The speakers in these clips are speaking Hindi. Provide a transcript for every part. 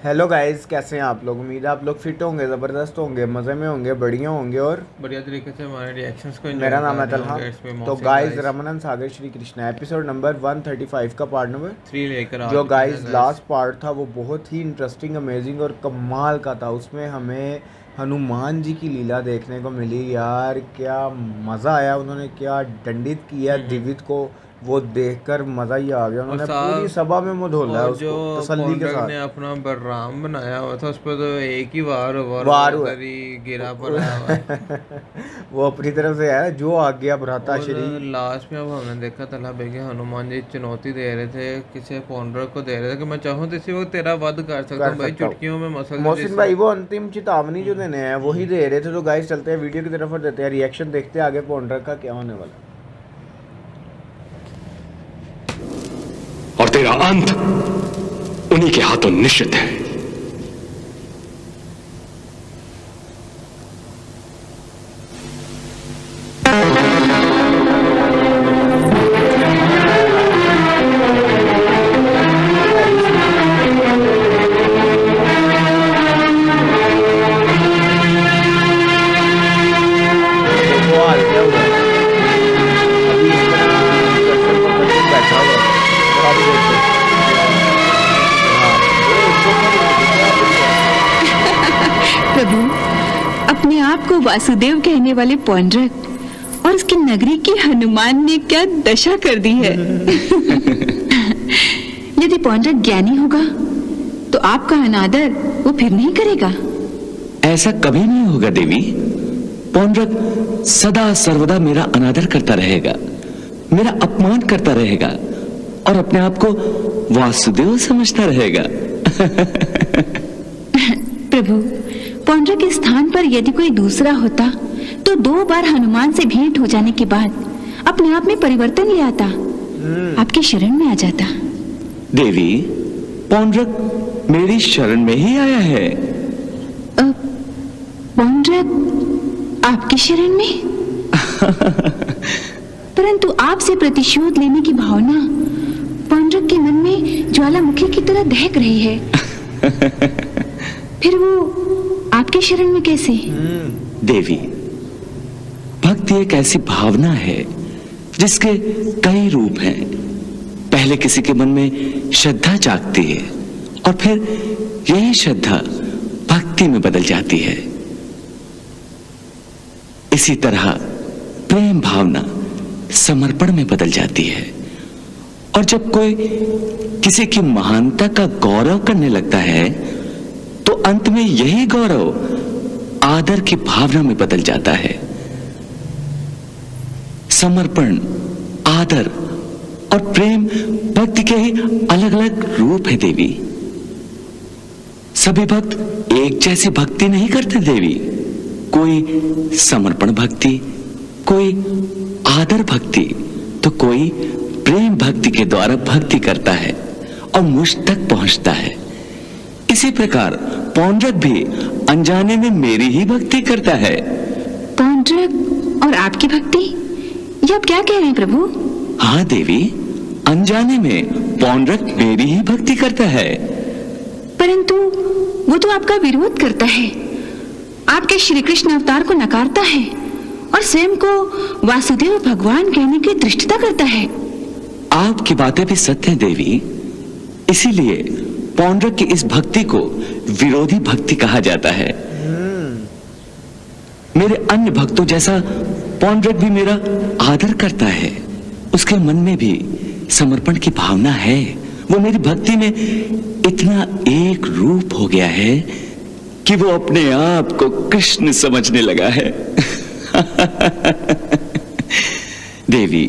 हेलो गाइस, कैसे हैं आप लोग। उम्मीद है आप लोग फिट होंगे, ज़बरदस्त होंगे, मज़े में होंगे, बढ़िया होंगे और बढ़िया तरीके से हमारे रिएक्शंस को मेरा नाम है कर रहे तलहा। होंगे। इसमें तो मोहसिन गाइस, गाइस रमनन सागर श्री कृष्णा एपिसोड नंबर 135 का पार्ट नंबर 3 लेकर आ जो चुके हैं गाइस गाइस। लास्ट पार्ट था वो बहुत ही इंटरेस्टिंग, अमेजिंग और कमाल का था। उसमें हमें हनुमान जी की लीला देखने को मिली। यार क्या मज़ा आया, उन्होंने क्या दंडित किया दिवित को, वो देखकर मज़ा ही आ गया। और उन्होंने पूरी साहब, सभा में मुँह धोला है और जो उसको तसल्ली के पौंड्रक साथ। ने अपना बलराम बनाया हुआ था उस पर तो एक ही बार वार हुआ उधर ही गिरा पड़ा हुआ है। वो अपनी तरफ से है जो आज्ञा भ्राता और श्री। लास्ट में अब हमने देखा तलहा बेगे हनुमान जी चुनौती दे रहे थे, किसी पौंड्रक को दे रहे थे कि मैं चाहूँ तो इसी वक्त तेरा वध कर सकता कर हूँ भाई, सकता हूँ चुटकियों में मसल दे मोहसिन जिससे। भाई, वो अंतिम चेतावनी जो देने हैं वही दे रहे थे। तो गाइस चलते हैं वीडियो की तरफ और देते हैं रिएक्शन, देखते हैं आगे पौंड्रक का क्या होने वाला। और तेरा अंत उन्हीं के हाथों निश्चित है। वो आज्ञा हुआ है। अभी इतना दर्शन पकड़ के बैठा हुआ है। तो आप देखो। हाँ, ये इनको प्रभु, अपने आप को वासुदेव कहने वाले पौंड्रक और उसकी नगरी की हनुमान ने क्या दशा कर दी है। यदि पौंड्रक ज्ञानी होगा तो आपका अनादर वो फिर नहीं करेगा। ऐसा कभी नहीं होगा देवी। पौंड्रक सदा सर्वदा मेरा अनादर करता रहेगा, मेरा अपमान करता रहेगा और अपने आप को वासुदेव समझता रहेगा। प्रभु, पौंड्रक के स्थान पर यदि कोई दूसरा होता तो 2 बार हनुमान से भेंट हो जाने के बाद अपने आप में परिवर्तन ले आता, आपकी शरण में आ जाता। देवी, पौंड्रक मेरी शरण में ही आया है। पौंड्रक आपकी शरण में? परंतु आपसे प्रतिशोध लेने की भावना पौंड्रक के मन में ज्वालामुखी की तरह दहक रही है। फिर वो आपकी शरण में कैसे? देवी, भक्ति एक ऐसी भावना है जिसके कई रूप हैं। पहले किसी के मन में श्रद्धा जागती है और फिर यही श्रद्धा भक्ति में बदल जाती है। इसी तरह प्रेम भावना समर्पण में बदल जाती है और जब कोई किसी की महानता का गौरव करने लगता है तो अंत में यही गौरव आदर की भावना में बदल जाता है। समर्पण, आदर और प्रेम भक्ति के ही अलग अलग रूप है देवी। सभी भक्त एक जैसी भक्ति नहीं करते देवी। कोई समर्पण भक्ति, कोई आदर भक्ति, तो कोई प्रेम भक्ति के द्वारा भक्ति करता है और मुझ तक पहुंचता है। इसी प्रकार पौंड्रक भी अनजाने में मेरी ही भक्ति करता है। पौंड्रक और आपकी भक्ति? ये आप क्या कह रहे हैं प्रभु? हाँ देवी, अनजाने में पौंड्रक मेरी ही भक्ति करता है। परंतु वो तो आपका विरोध करता है, आपके श्री कृष्ण अवतार को नकारता है और स्वयं को वासुदेव भगवान कहने की दृष्टता करता है। आपकी बातें भी सत्य हैं देवी। इसीलिए पौंड्रक की इस भक्ति को विरोधी भक्ति कहा जाता है। मेरे अन्य भक्तों जैसा पौंड्रक भी मेरा आदर करता है। उसके मन में भी समर्पण की भावना है। वो मेरी भक्ति में इतना एक रूप हो गया है कि वो अपने आप को कृष्ण समझने लगा है। देवी,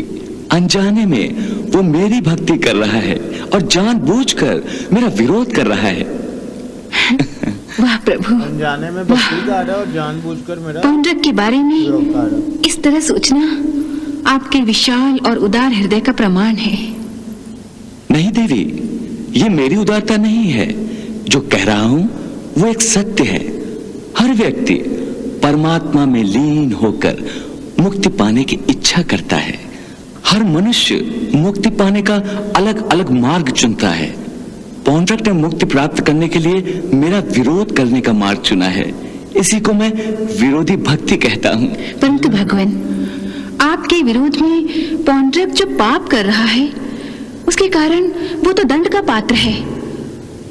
अनजाने में वो मेरी भक्ति कर रहा है और जानबूझकर मेरा विरोध कर रहा है। वाह प्रभु, अनजाने में भक्ति कर रहा है और जानबूझकर मेरा पौंड्रक के बारे विरोध में कर रहा है। इस तरह सोचना आपके विशाल और उदार हृदय का प्रमाण है। नहीं देवी, ये मेरी उदारता नहीं है। जो कह रहा हूं वो एक सत्य है। हर व्यक्ति परमात्मा में लीन होकर मुक्ति पाने की इच्छा करता है। हर मनुष्य मुक्ति पाने का अलग अलग मार्ग चुनता है। पौंड्रक ने मुक्ति प्राप्त करने के लिए मेरा विरोध करने का मार्ग चुना है। इसी को मैं विरोधी भक्ति कहता हूँ। परंतु भगवान, आपके विरोध में पौंड्रक जो पाप कर रहा है उसके कारण वो तो दंड का पात्र है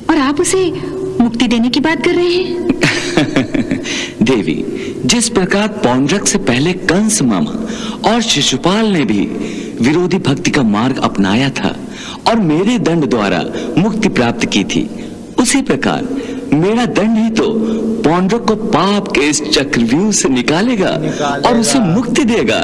और आप उसे मुक्ति देने की बात कर रहे हैं। देवी, जिस प्रकार पौंड्रक से पहले कंस मामा और शिशुपाल ने भी विरोधी भक्ति का मार्ग अपनाया था और मेरे दंड द्वारा मुक्ति प्राप्त की थी, उसी प्रकार मेरा दंड ही तो पौंड्रक को पाप के इस चक्रव्यूह से निकालेगा और उसे मुक्ति देगा।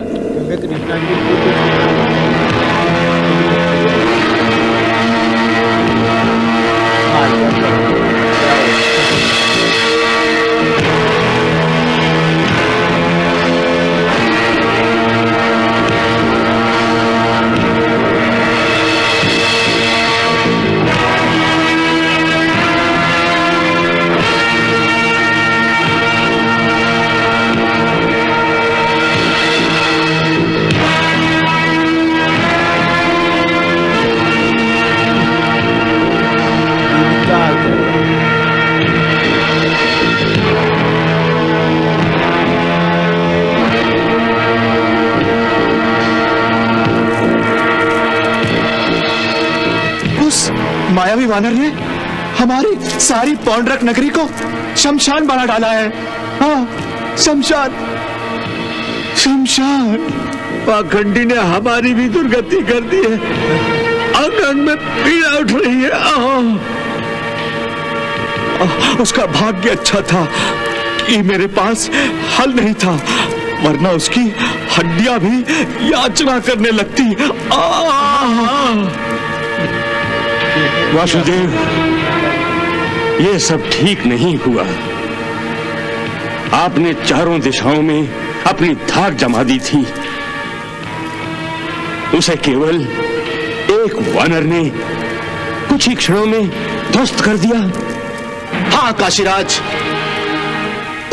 मायावी वानर ने हमारी सारी पौंड्रक नगरी को शमशान बना डाला है। हाँ, शमशान, शमशान। पाखंडी ने हमारी भी दुर्गति कर दी है। अंग अंग में पीड़ा उठ रही है। उसका भाग्य अच्छा था कि मेरे पास हल नहीं था, वरना उसकी हड्डियां भी याचना करने लगती। वासुदेव, ये सब ठीक नहीं हुआ। आपने चारों दिशाओं में अपनी धाक जमा दी थी। उसे केवल एक वानर ने कुछ ही क्षणों में ध्वस्त कर दिया। हाँ काशीराज,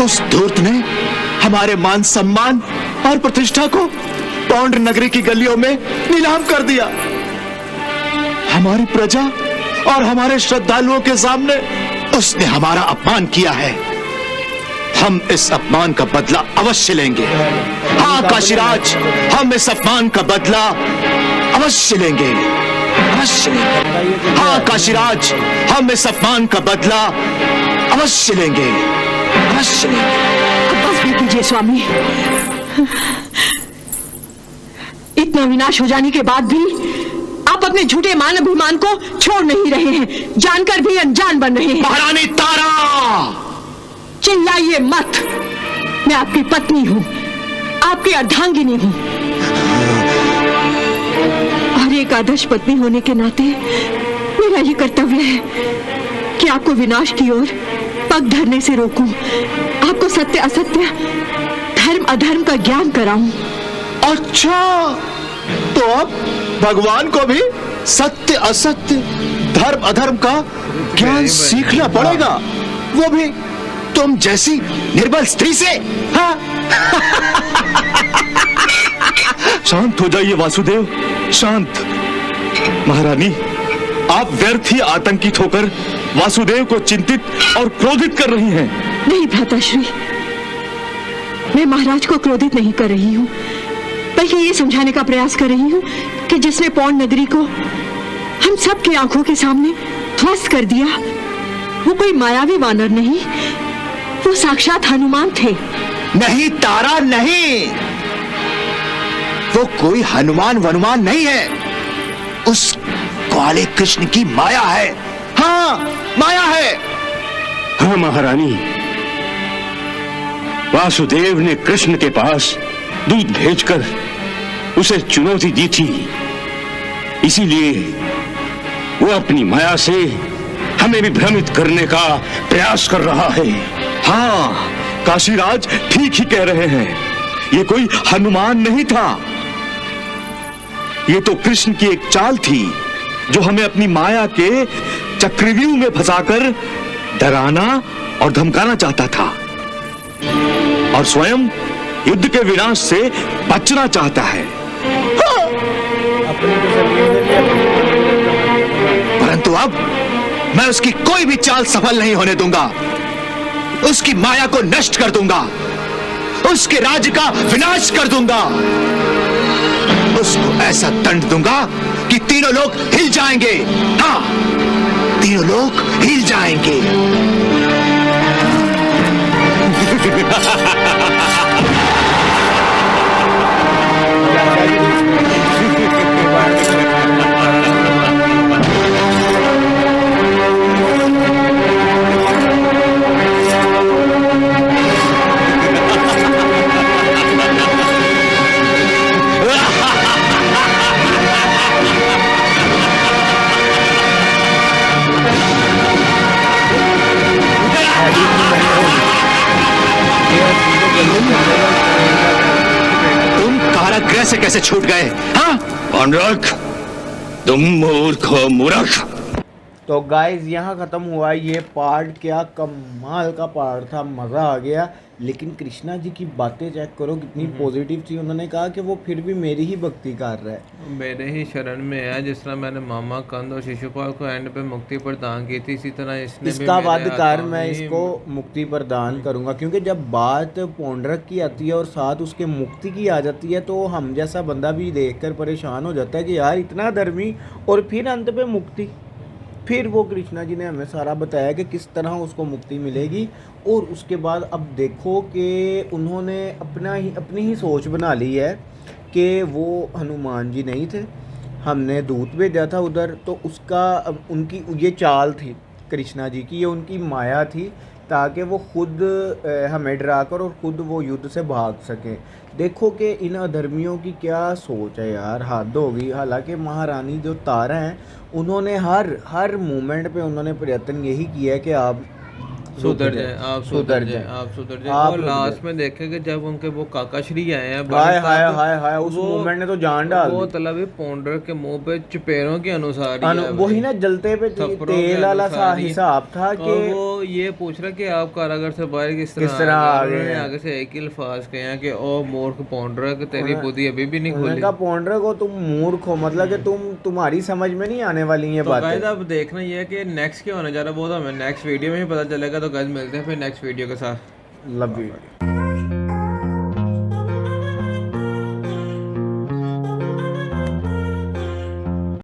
उस धूर्त ने हमारे मान सम्मान और प्रतिष्ठा को पौंड्र नगरी की गलियों में नीलाम कर दिया। हमारी प्रजा और हमारे श्रद्धालुओं के सामने उसने हमारा अपमान किया है। हम इस अपमान का बदला अवश्य लेंगे। हाँ काशीराज, हम इस अपमान का बदला अवश्य लेंगे, अवश्य लेंगे। हाँ काशीराज, हम इस अपमान का बदला अवश्य लेंगे, अवश्य लेंगे। बस भी कीजिए स्वामी। इतना विनाश हो जाने के बाद भी आप अपने झूठे मान अभिमान को छोड़ नहीं रहे हैं, जानकर भी अनजान बन रहे हैं। महारानी तारा, चिल्लाइए मत। मैं आपकी पत्नी हूँ, आपकी अर्धांगिनी हूँ और एक आदर्श पत्नी होने के नाते मेरा ये कर्तव्य है कि आपको विनाश की ओर पग धरने से रोकूं, आपको सत्य असत्य, धर्म अधर्म का ज्ञान कराऊं। अच्छा, तो अब भगवान को भी सत्य असत्य, धर्म अधर्म का ज्ञान सीखना पड़ेगा, वो भी तुम जैसी निर्बल स्त्री से। हाँ? शांत हो जाइए वासुदेव, शांत। महारानी, आप व्यर्थ ही आतंकित होकर वासुदेव को चिंतित और क्रोधित कर रही हैं। नहीं भ्राताश्री, मैं महाराज को क्रोधित नहीं कर रही हूँ, बल्कि ये समझाने का प्रयास कर रही हूँ कि जिसने पौंड नगरी को हम सब की आंखों के सामने ध्वस्त कर दिया, वो कोई मायावी वानर नहीं, वो साक्षात हनुमान थे। नहीं तारा, नहीं, वो कोई हनुमान वनुमान नहीं है, उस काले कृष्ण की माया है। हाँ, माया है। हाँ महारानी, वासुदेव ने कृष्ण के पास दूत भेजकर उसे चुनौती दी थी, इसीलिए वो अपनी माया से हमें भी भ्रमित करने का प्रयास कर रहा है। हाँ, काशीराज ठीक ही कह रहे हैं, ये कोई हनुमान नहीं था, ये तो कृष्ण की एक चाल थी जो हमें अपनी माया के चक्रव्यूह में फंसाकर डराना और धमकाना चाहता था और स्वयं युद्ध के विनाश से बचना चाहता है। परंतु अब मैं उसकी कोई भी चाल सफल नहीं होने दूंगा। उसकी माया को नष्ट कर दूंगा, उसके राज्य का विनाश कर दूंगा, उसको ऐसा दंड दूंगा कि तीनों लोग हिल जाएंगे। हाँ, तीनों लोग हिल जाएंगे। तुम कारागृह से कैसे छूट गए? हाँ, पौंड्रक, तुम मूर्ख हो, मूर्ख। तो गाइज यहाँ ख़त्म हुआ ये पार्ट। क्या कमाल का पार्ट था, मज़ा आ गया। लेकिन कृष्णा जी की बातें चेक करो कितनी पॉजिटिव थी। उन्होंने कहा कि वो फिर भी मेरी ही भक्ति कर रहा है, मेरे ही शरण में है। जिस तरह मैंने मामा कंद और शिशुपाल को एंड पे मुक्ति प्रदान की थी, इसी तरह इसने भी इसका मेरे वाद कर हाथों मैं ही- इसको मुक्ति प्रदान करूंगा। क्योंकि जब बात पौंड्रक की आती है और साथ उसके मुक्ति की आ जाती है तो हम जैसा बंदा भी देखकर परेशान हो जाता है कि यार इतना धर्मी और फिर अंत पे मुक्ति। फिर वो कृष्णा जी ने हमें सारा बताया कि किस तरह उसको मुक्ति मिलेगी। और उसके बाद अब देखो कि उन्होंने अपनी ही सोच बना ली है कि वो हनुमान जी नहीं थे, हमने दूत भेजा था उधर। तो उसका अब उनकी ये चाल थी कृष्णा जी की, ये उनकी माया थी ताकि वो खुद हमें डराकर और खुद वो युद्ध से भाग सकें। देखो कि इन अधर्मियों की क्या सोच है यार, हद हो गई। हालांकि महारानी जो तारा हैं उन्होंने हर मोमेंट पे उन्होंने प्रयत्न यही किया है कि आप सुधर जाए, आप सुधर जाए, आप सुधर जाए। और लास्ट में देखे कि जब उनके वो काका श्री आए हैं, हाय हाय हाय हाय, उस मोमेंट ने तो जान डाल वो दी। तलब पौंडर के मुंह पे चपेरों के अनुसार ही है वही ना जलते पे थप्पड़ों के तेल वाला सा अनुसार ही। हिसाब था और कि वो ये पूछ रहा कि आप कारागर से बाहर किस तरह आ गए उन्होंने हैं? आगे से एक ही अल्फाज कहे हैं कि ओ मूर्ख पौंडर कि तेरी बुद्धि अभी भी नहीं उन्होंने खुली। कहा पौंड्रक हो तुम मूर्ख हो, मतलब कि तुम्हारी समझ में नहीं आने वाली ये तो बातें। गाइस अब देखना ये है कि नेक्स्ट क्या होने जा रहा है, वो तो हमें नेक्स्ट वीडियो में ही पता चलेगा। तो गाइस मिलते हैं फिर नेक्स्ट वीडियो के साथ। Love you.